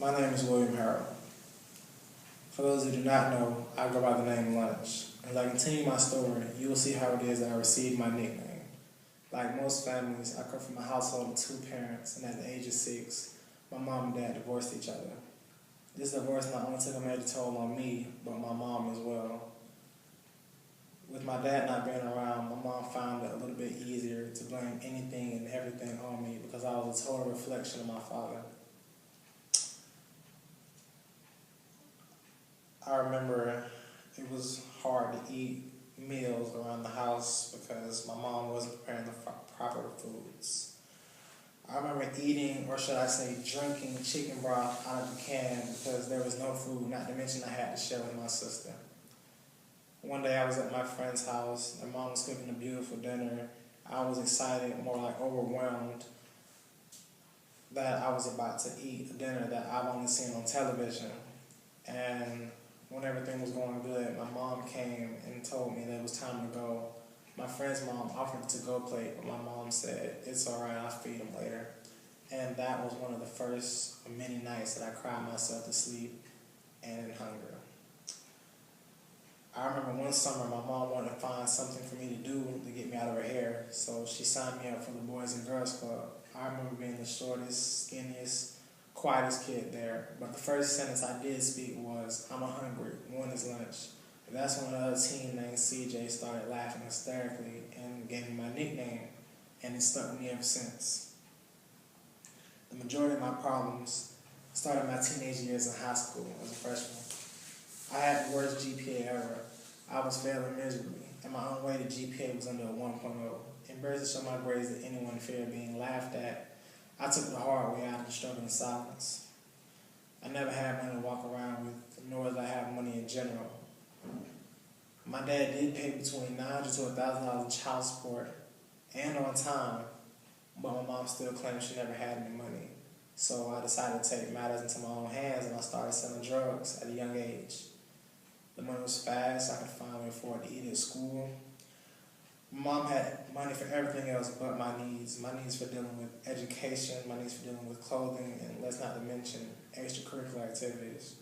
My name is William Harold. For those who do not know, I go by the name Lunch. As I continue my story, you will see how it is that I received my nickname. Like most families, I come from a household of two parents, and at the age of 6, my mom and dad divorced each other. This divorce not only took a major toll on me, but my mom as well. With my dad not being around, my mom found it a little bit easier to blame anything and everything on me because I was a total reflection of my father. I remember it was hard to eat meals around the house because my mom wasn't preparing the proper foods. I remember eating, or should I say drinking, chicken broth out of the can because there was no food, not to mention I had to share with my sister. One day I was at my friend's house, and mom was cooking a beautiful dinner. I was excited, more like overwhelmed, that I was about to eat a dinner that I've only seen on television. And when everything was going good, my mom came and told me that it was time to go. My friend's mom offered a to-go plate, but my mom said, "It's all right, I'll feed him later." And that was one of the first of many nights that I cried myself to sleep and in hunger. I remember one summer my mom wanted to find something for me to do to get me out of her hair, so she signed me up for the Boys and Girls Club. I remember being the shortest, skinniest, quietest kid there, but the first sentence I did speak was, "I'm hungry, when is lunch?" And that's when another teen named CJ started laughing hysterically and gave me my nickname, and it stuck with me ever since. The majority of my problems started in my teenage years in high school as a freshman. I had the worst GPA ever. I was failing miserably, and my unweighted GPA was under a 1.0. Embarrassed to show my grades that anyone feared being laughed at, I took the hard way out of the struggle in silence. I never had money to walk around with, nor did I have money in general. My dad did pay between $900 to $1,000 in child support and on time, but my mom still claimed she never had any money. So I decided to take matters into my own hands, and I started selling drugs at a young age. The money was fast, I could finally afford to eat at school. My mom had money for everything else but my needs for dealing with education, my needs for dealing with clothing, and let's not to mention extracurricular activities.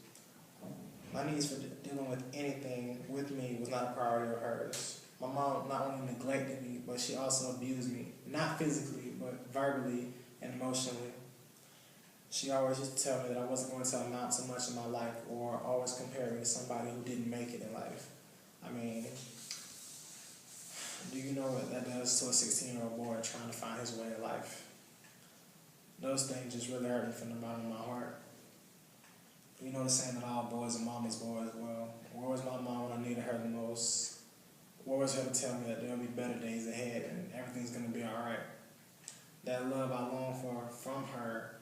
My needs for dealing with anything with me was not a priority of hers. My mom not only neglected me, but she also abused me, not physically, but verbally and emotionally. She always used to tell me that I wasn't going to amount to much in my life, or always compare me to somebody who didn't make it in life. I mean, do you know what that does to a 16-year-old boy trying to find his way in life? Those things just really hurt me from the bottom of my heart. You know the saying that all boys are mama's boys. Well, where was my mom when I needed her the most? Where was her to tell me that there'll be better days ahead and everything's going to be all right? That love I longed for from her,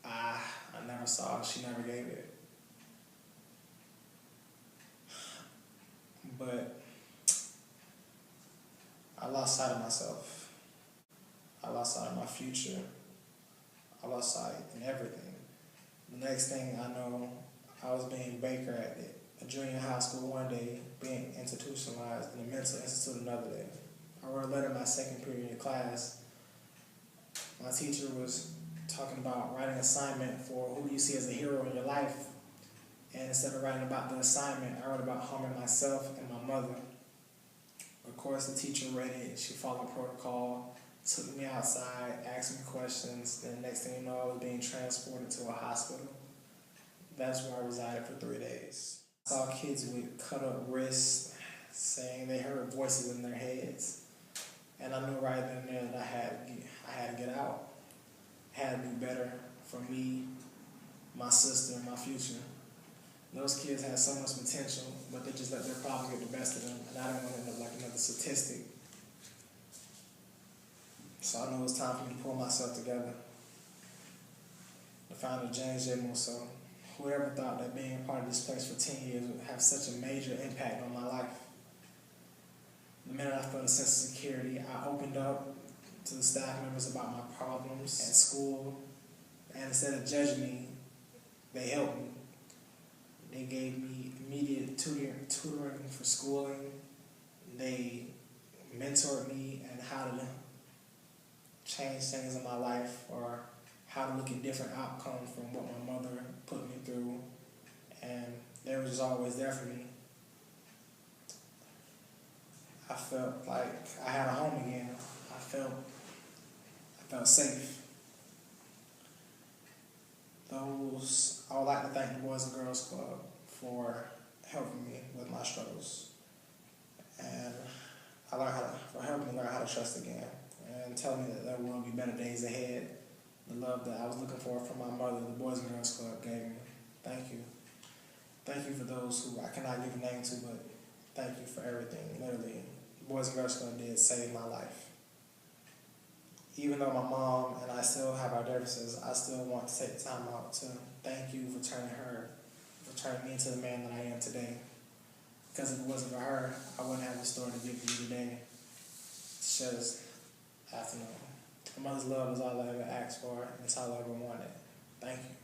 I never saw. She never gave it. But I lost sight of myself. I lost sight of my future. I lost sight in everything. The next thing I know, I was being Baker at a junior high school one day, being institutionalized in a mental institute another day. I wrote a letter in my second period of class. My teacher was talking about writing an assignment for who you see as a hero in your life. And instead of writing about the assignment, I wrote about harming myself and my mother. Of course, the teacher read it. She followed protocol, took me outside, asked me questions. Then the next thing you know, I was being transported to a hospital. That's where I resided for 3 days. I saw kids with cut up wrists saying they heard voices in their heads. And I knew right then and there that I had to get out. I had to do better for me, my sister, and my future. Those kids had so much potential, but they just let their problem get the best of them, and I didn't want to end up like another statistic. So I knew it was time for me to pull myself together. The founder, James J. Musso, whoever thought that being a part of this place for 10 years would have such a major impact on my life. The minute I felt a sense of security, I opened up to the staff members about my problems at school, and instead of judging me, they helped me. They gave me immediate tutoring for schooling. They mentored me in how to change things in my life, or how to look at different outcomes from what my mother put was always there for me. I felt like I had a home again. I felt safe. I would like to thank the Boys and Girls Club for helping me with my struggles. And for helping me learn how to trust again. And telling me that there will be better days ahead. The love that I was looking for from my mother, the Boys and Girls Club gave me. Thank you. Thank you for those who I cannot give a name to, but thank you for everything. Literally, the Boys and Girls Club did save my life. Even though my mom and I still have our differences, I still want to take the time out to thank you for turning me into the man that I am today. Because if it wasn't for her, I wouldn't have the story to give you today. It's just afternoon. My mother's love is all I ever asked for, and it's all I ever wanted. Thank you.